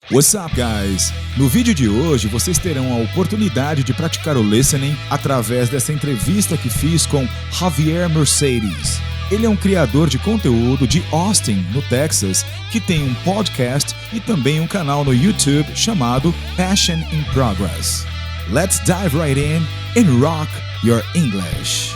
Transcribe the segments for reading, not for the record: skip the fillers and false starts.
What's up, guys? No vídeo de hoje, vocês terão a oportunidade de praticar o listening através dessa entrevista que fiz com Javier Mercedes. Ele é um criador de conteúdo de Austin, no Texas, que tem um podcast e também um canal no YouTube chamado Passion in Progress. Let's dive right in and rock your English.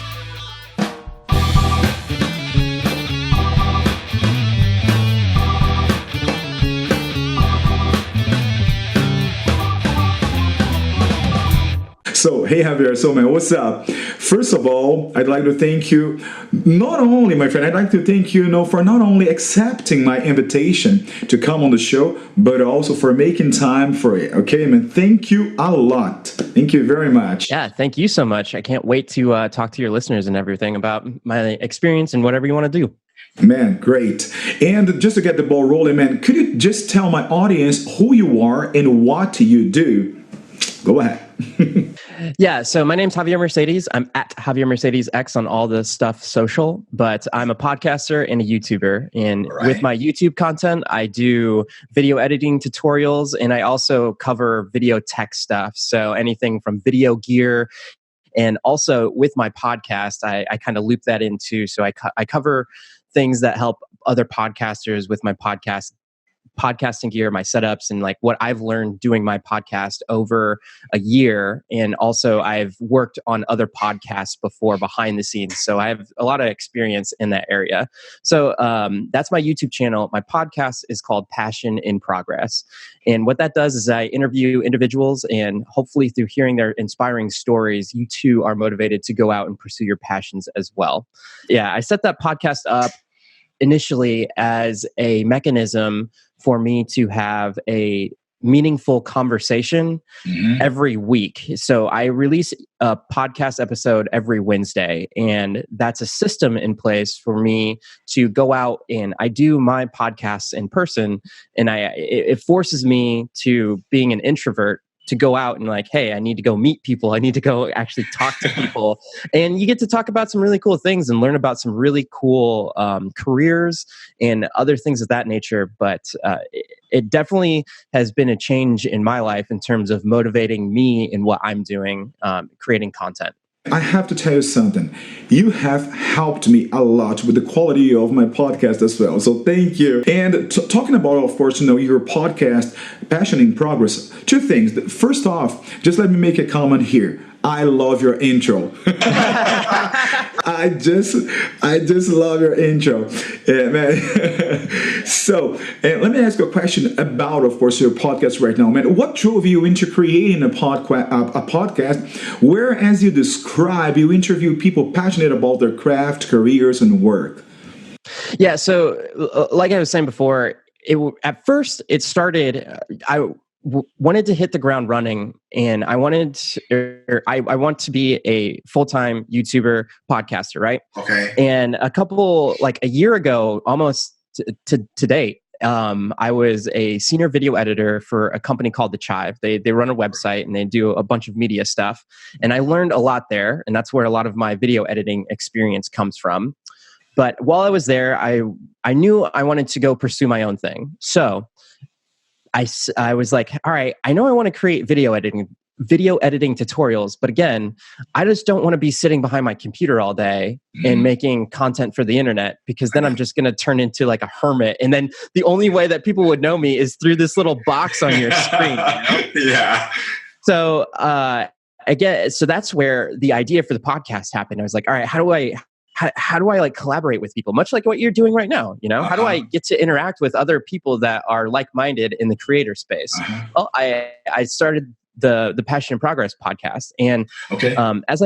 So, hey Javier, so man, what's up? First of all, I'd like to thank you, not only, my friend, I'd like to thank you, for not only accepting my invitation to come on the show, but also for making time for it, okay, man? Thank you a lot. Thank you very much. Yeah, thank you so much. I can't wait to talk to your listeners and everything about my experience and whatever you want to do. Man, great. And just to get the ball rolling, man, could you just tell my audience who you are and what you do? Go ahead. Yeah, so my name's Javier Mercedes. I'm at Javier Mercedes X on all the stuff social, but I'm a podcaster and a YouTuber. And with my YouTube content, I do video editing tutorials, and I also cover video tech stuff. So anything from video gear. And also with my podcast, I kind of loop that into, so I cover things that help other podcasters with my podcasting gear, my setups, and like what I've learned doing my podcast over a year. And also I've worked on other podcasts before behind the scenes. So I have a lot of experience in that area. So that's my YouTube channel. My podcast is called Passion in Progress. And what that does is I interview individuals, and hopefully through hearing their inspiring stories, you too are motivated to go out and pursue your passions as well. Yeah, I set that podcast up initially as a mechanism for me to have a meaningful conversation every week. So I release a podcast episode every Wednesday, and that's a system in place for me to go out and I do my podcasts in person, and it forces me to, being an introvert, to go out and like, hey, I need to go meet people. I need to go actually talk to people. And you get to talk about some really cool things and learn about some really cool careers and other things of that nature. But it definitely has been a change in my life in terms of motivating me in what I'm doing, creating content. I have to tell you something. You have helped me a lot with the quality of my podcast as well. So thank you. And talking about, of course, your podcast, Passion in Progress, two things. First off, just let me make a comment here. I love your intro. I just love your intro, man. So, let me ask you a question about, of course, your podcast right now, man. What drove you into creating a podcast where, as you describe, you interview people passionate about their craft, careers, and work? Yeah. So, like I was saying before, at first it started. I wanted to hit the ground running, and I want to be a full-time YouTuber podcaster, right? Okay. And a year ago, almost to date, I was a senior video editor for a company called The Chive. They run a website and they do a bunch of media stuff. And I learned a lot there, and that's where a lot of my video editing experience comes from. But while I was there, I knew I wanted to go pursue my own thing. So I was like, all right, I know I want to create video editing tutorials, but again, I just don't want to be sitting behind my computer all day and making content for the internet, because then I'm just going to turn into like a hermit. And then the only way that people would know me is through this little box on your screen. Yeah. So so that's where the idea for the podcast happened. I was like, all right, how do I like collaborate with people, much like what you're doing right now? How do I get to interact with other people that are like-minded in the creator space? Well, I started the Passion in Progress podcast, and as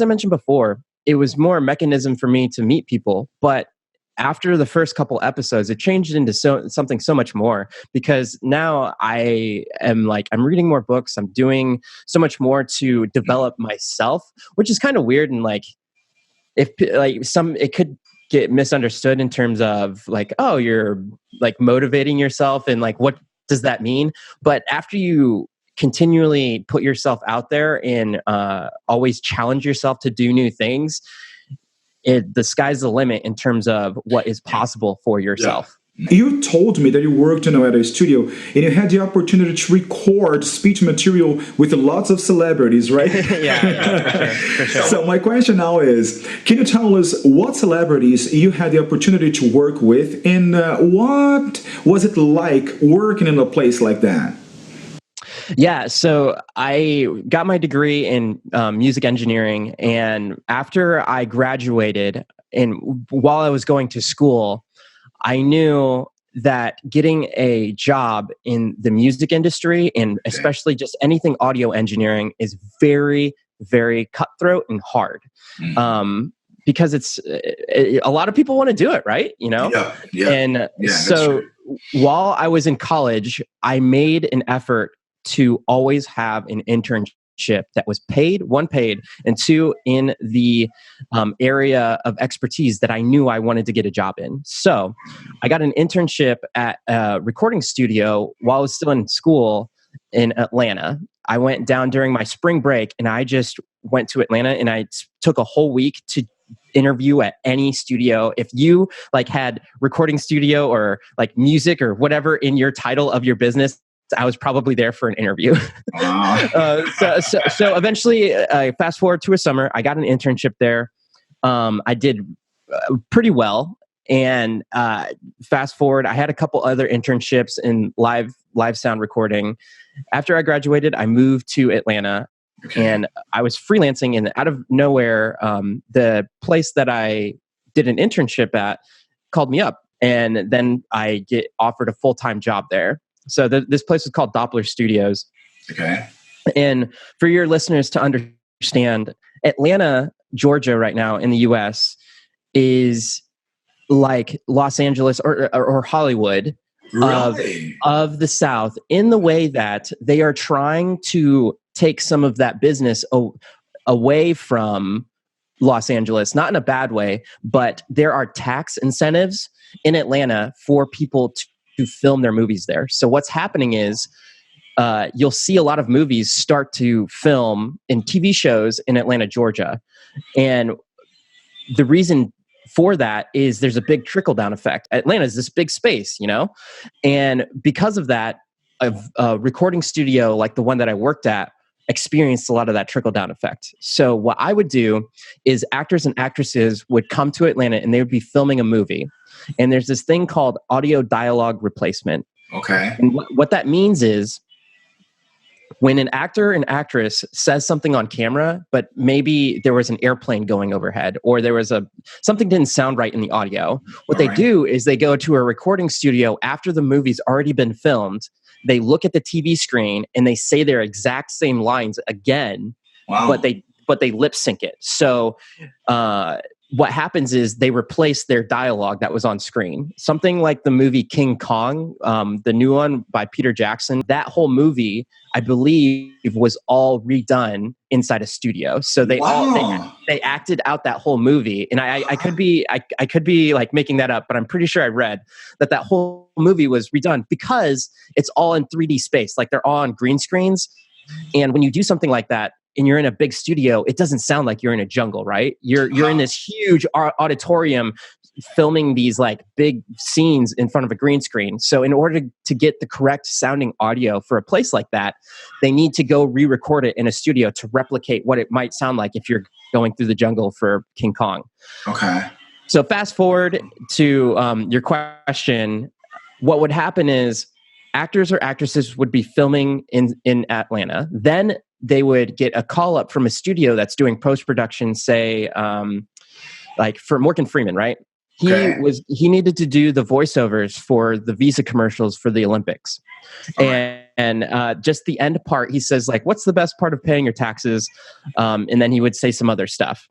I mentioned before, it was more a mechanism for me to meet people. But after the first couple episodes, it changed into something so much more, because now I'm reading more books. I'm doing so much more to develop myself, which is kind of weird, and it could get misunderstood in terms of like, oh, you're like motivating yourself, and like, what does that mean? But after you continually put yourself out there and always challenge yourself to do new things, the sky's the limit in terms of what is possible for yourself. You told me that you worked, at a studio and you had the opportunity to record speech material with lots of celebrities, right? Yeah, for sure. So my question now is, can you tell us what celebrities you had the opportunity to work with, and what was it like working in a place like that? Yeah, so I got my degree in music engineering, and after I graduated, and while I was going to school, I knew that getting a job in the music industry, and especially just anything audio engineering, is very, very cutthroat and hard. Because a lot of people want to do it, right? And so while I was in college, I made an effort to always have an internship that was paid, one, paid, and two, in the area of expertise that I knew I wanted to get a job in. So I got an internship at a recording studio while I was still in school in Atlanta. I went down during my spring break, and I just went to Atlanta, and I took a whole week to interview at any studio. If you had recording studio or music or whatever in your title of your business, I was probably there for an interview. So eventually, fast forward to a summer, I got an internship there. I did pretty well. And fast forward, I had a couple other internships in live sound recording. After I graduated, I moved to Atlanta. And I was freelancing, and out of nowhere, the place that I did an internship at called me up. And then I get offered a full-time job there. So this place is called Doppler Studios. Okay. And for your listeners to understand, Atlanta, Georgia right now in the US is like Los Angeles or Hollywood of the South, in the way that they are trying to take some of that business away from Los Angeles, not in a bad way, but there are tax incentives in Atlanta for people to film their movies there. So what's happening is you'll see a lot of movies start to film in TV shows in Atlanta, Georgia. And the reason for that is there's a big trickle-down effect. Atlanta is this big space, and because of that, a recording studio like the one that I worked at experienced a lot of that trickle-down effect. So what I would do is actors and actresses would come to Atlanta, and they would be filming a movie. And there's this thing called audio dialogue replacement. Okay. And what that means is when an actor and actress says something on camera, but maybe there was an airplane going overhead, or there was something didn't sound right in the audio, what they do is they go to a recording studio after the movie's already been filmed. They look at the TV screen and they say their exact same lines again, but they lip sync it. So what happens is they replace their dialogue that was on screen. Something like the movie King Kong, the new one by Peter Jackson, that whole movie, I believe, was all redone inside a studio. So they acted out that whole movie. And I could be like making that up, but I'm pretty sure I read that whole movie was redone because it's all in 3D space. Like they're all on green screens. And when you do something like that, and you're in a big studio, it doesn't sound like you're in a jungle, right? You're in this huge auditorium filming these like big scenes in front of a green screen. So in order to get the correct sounding audio for a place like that, they need to go re-record it in a studio to replicate what it might sound like if you're going through the jungle for King Kong. Okay. So fast forward to your question, what would happen is actors or actresses would be filming in Atlanta. Then they would get a call up from a studio that's doing post-production, say, like for Morgan Freeman, right? He needed to do the voiceovers for the Visa commercials for the Olympics. And just the end part, he says, like, what's the best part of paying your taxes? And then he would say some other stuff.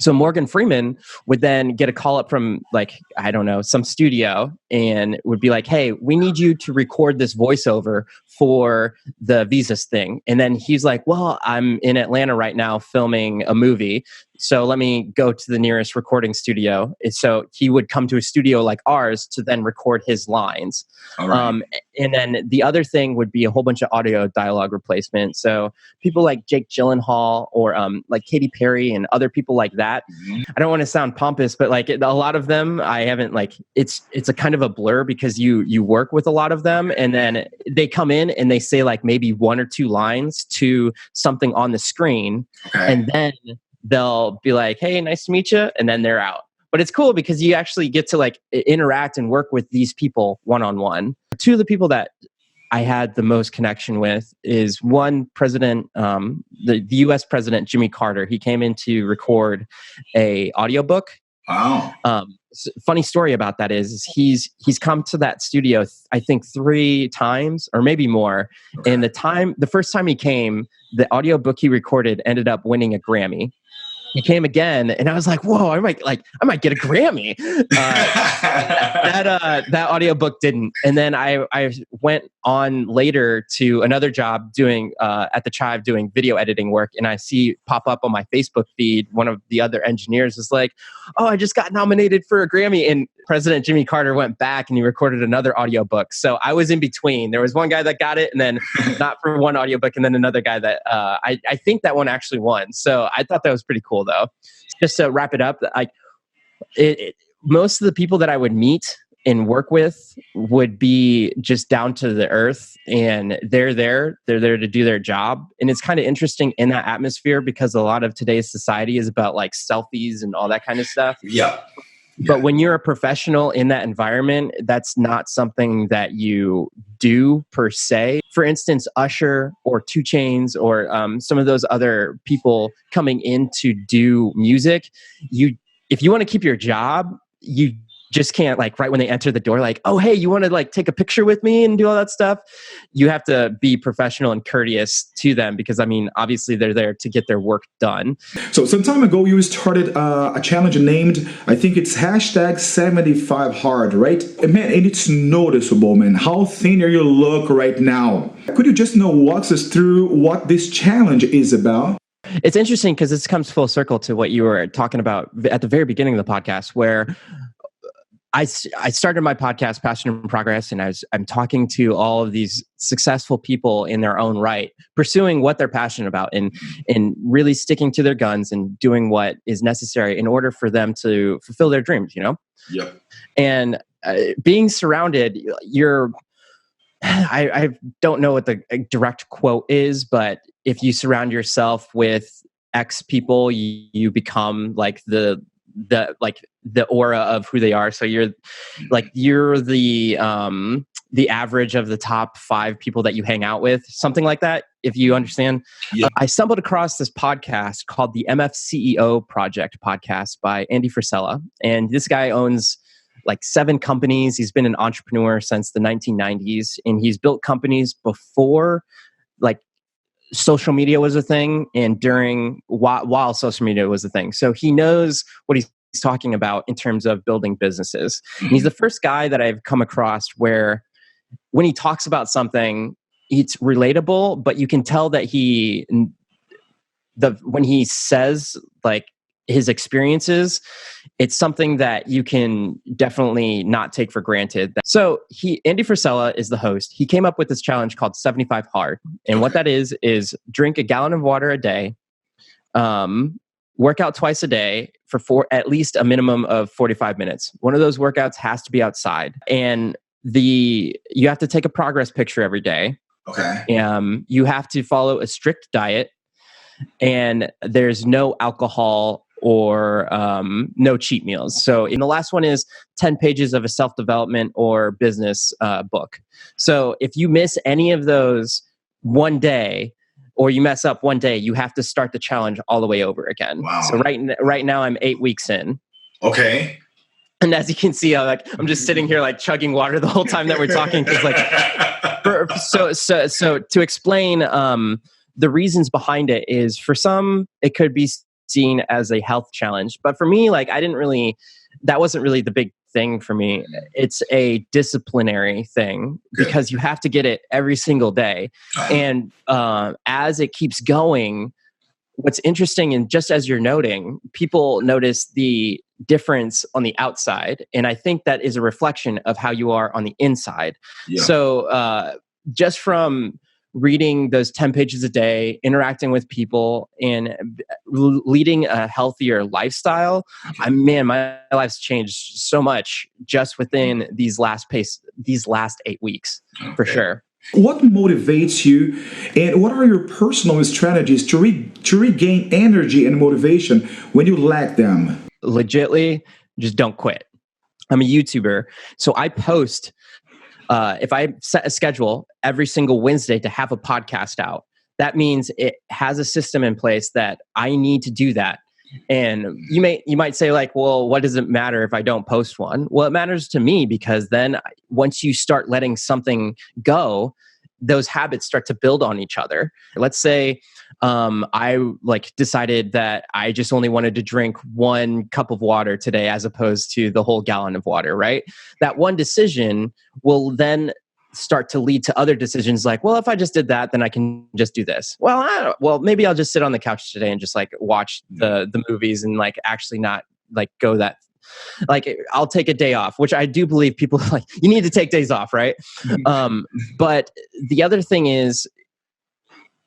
So Morgan Freeman would then get a call up from, like, I don't know, some studio, and would be like, hey, we need you to record this voiceover for the Visas thing. And then he's like, well, I'm in Atlanta right now filming a movie. So let me go to the nearest recording studio. So he would come to a studio like ours to then record his lines. All right. And then the other thing would be a whole bunch of audio dialogue replacement. So people like Jake Gyllenhaal or like Katy Perry and other people like that. Mhm. I don't want to sound pompous, but like a lot of them, I haven't like, it's a kind of a blur because you work with a lot of them and then they come in and they say like maybe one or two lines to something on the screen. Okay. And then they'll be like, hey, nice to meet you. And then they're out. But it's cool because you actually get to like interact and work with these people one-on-one. Two of the people that I had the most connection with is one president, the US president, Jimmy Carter. He came in to record a audiobook. Wow. Funny story about that is he's come to that studio, I think 3 times or maybe more. Okay. And the first time he came, the audiobook he recorded ended up winning a Grammy. He came again, and I was like, "Whoa! I might get a Grammy." That audiobook didn't, and then I went on later to another job doing at the Chive doing video editing work, and I see pop up on my Facebook feed one of the other engineers is like, "Oh, I just got nominated for a Grammy," and President Jimmy Carter went back and he recorded another audiobook. So I was in between. There was one guy that got it, and then not for one audiobook, and then another guy that I think that one actually won. So I thought that was pretty cool, though. Just to wrap it up, most of the people that I would meet and work with would be just down to the earth, and they're there to do their job. And it's kind of interesting in that atmosphere because a lot of today's society is about like selfies and all that kind of stuff. Yeah. But when you're a professional in that environment, that's not something that you do per se. For instance, Usher or 2 Chainz or some of those other people coming in to do music, if you want to keep your job, you just can't like right when they enter the door, like, oh, hey, you want to like take a picture with me and do all that stuff? You have to be professional and courteous to them because, I mean, obviously they're there to get their work done. So some time ago, you started a challenge named, I think it's #75hard, right? And man, and it's noticeable, man, how thinner you look right now. Could you just walk us through what this challenge is about? It's interesting because this comes full circle to what you were talking about at the very beginning of the podcast, where I started my podcast, Passion and Progress, and I'm talking to all of these successful people in their own right, pursuing what they're passionate about and really sticking to their guns and doing what is necessary in order for them to fulfill their dreams, you know? Yep. And being surrounded, I don't know what the direct quote is, but if you surround yourself with X people, you become like the aura of who they are. So you're the average of the top 5 people that you hang out with, something like that, if you understand. Yeah. I stumbled across this podcast called the MFCEO Project podcast by Andy Frisella. And this guy owns like 7 companies. He's been an entrepreneur since the 1990s, and he's built companies before like social media was a thing and while social media was a thing. So he knows what he's talking about in terms of building businesses. And he's the first guy that I've come across where when he talks about something, it's relatable, but you can tell that when he says like his experiences, it's something that you can definitely not take for granted. So Andy Frisella is the host. He came up with this challenge called 75 Hard. And what that is drink a gallon of water a day, work out twice a day for at least a minimum of 45 minutes. One of those workouts has to be outside. And you have to take a progress picture every day. Okay. You have to follow a strict diet, and there's no alcohol or no cheat meals. So the last one is 10 pages of a self-development or business book. So if you miss any of those one day, or you mess up one day, you have to start the challenge all the way over again. Wow. So right now I'm 8 weeks in. Okay. And as you can see, I'm just sitting here like chugging water the whole time that we're talking. So to explain the reasons behind it is, for some, it could be seen as a health challenge. But for me, like that wasn't really the big thing for me. It's a disciplinary thing because you have to get it every single day. And as it keeps going, what's interesting, and just as you're noting, people notice the difference on the outside, and I think that is a reflection of how you are on the inside. Yeah. So just from reading those 10 pages a day, interacting with people, and leading a healthier lifestyle, my life's changed so much just within these last 8 weeks, for sure. What motivates you, and what are your personal strategies to regain energy and motivation when you lack them? Legitly, just don't quit. I'm a YouTuber, so I post. If I set a schedule every single Wednesday to have a podcast out, that means it has a system in place that I need to do that. And you might say, like, well, what does it matter if I don't post one? Well, it matters to me, because then once you start letting something go, those habits start to build on each other. Let's say I decided that I just only wanted to drink 1 cup of water today as opposed to the whole gallon of water, right? That one decision will then start to lead to other decisions, like, well, if I just did that, then I can just do this. Well, maybe I'll just sit on the couch today and just watch the movies and actually not go that. I'll take a day off, which I do believe people you need to take days off, right? But the other thing is,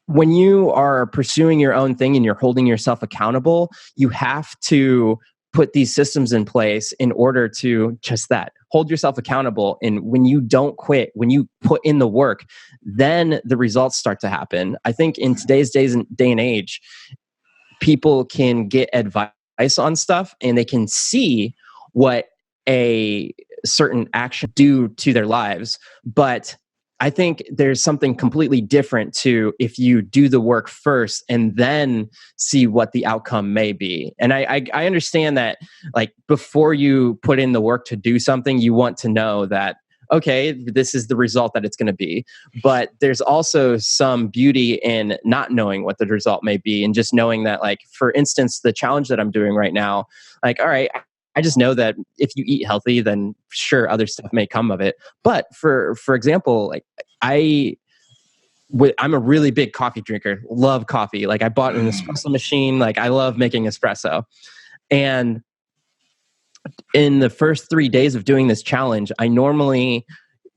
when you are pursuing your own thing and you're holding yourself accountable, you have to put these systems in place in order to just that, hold yourself accountable. And when you don't quit, when you put in the work, then the results start to happen. I think in today's day and age, people can get advice on stuff and they can see what a certain action do to their lives. But I think there's something completely different to if you do the work first and then see what the outcome may be. And I understand that, before you put in the work to do something, you want to know that, okay, this is the result that it's going to be. But there's also some beauty in not knowing what the result may be, and just knowing that, for instance, the challenge that I'm doing right now, all right, I just know that if you eat healthy, then sure, other stuff may come of it. But for example, I'm a really big coffee drinker, love coffee. I bought an espresso machine. I love making espresso. And in the first 3 days of doing this challenge, I normally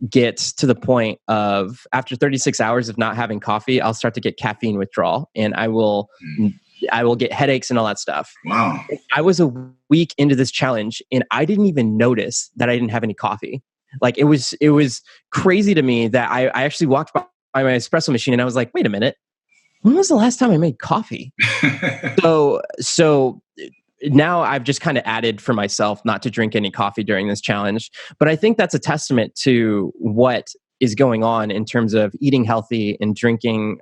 get to the point of, after 36 hours of not having coffee, I'll start to get caffeine withdrawal, and I will get headaches and all that stuff. Wow. I was a week into this challenge and I didn't even notice that I didn't have any coffee. It was crazy to me that I actually walked by my espresso machine and I was like, wait a minute, when was the last time I made coffee? So now I've just kind of added for myself not to drink any coffee during this challenge. But I think that's a testament to what is going on in terms of eating healthy and drinking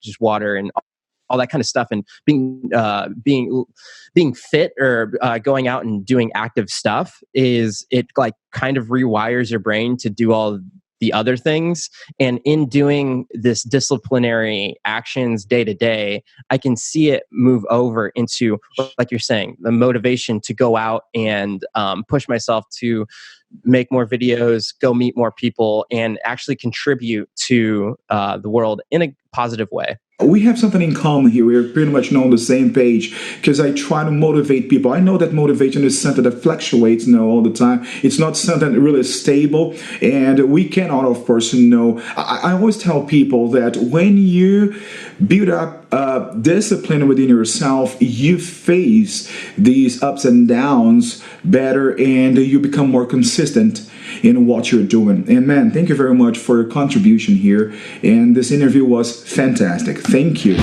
just water and all that kind of stuff, and being fit, or going out and doing active stuff, is it kind of rewires your brain to do all the other things. And in doing this disciplinary actions day to day, I can see it move over into, like you're saying, the motivation to go out and push myself to make more videos, go meet more people, and actually contribute to the world in a positive way. We have something in common here. We're pretty much on the same page, because I try to motivate people. I know that motivation is something that fluctuates, all the time. It's not something really stable, and we cannot, of course, I always tell people that when you build up discipline within yourself, you face these ups and downs better, and you become more consistent in what you're doing. And man, thank you very much for your contribution here. And this interview was fantastic. Thank you.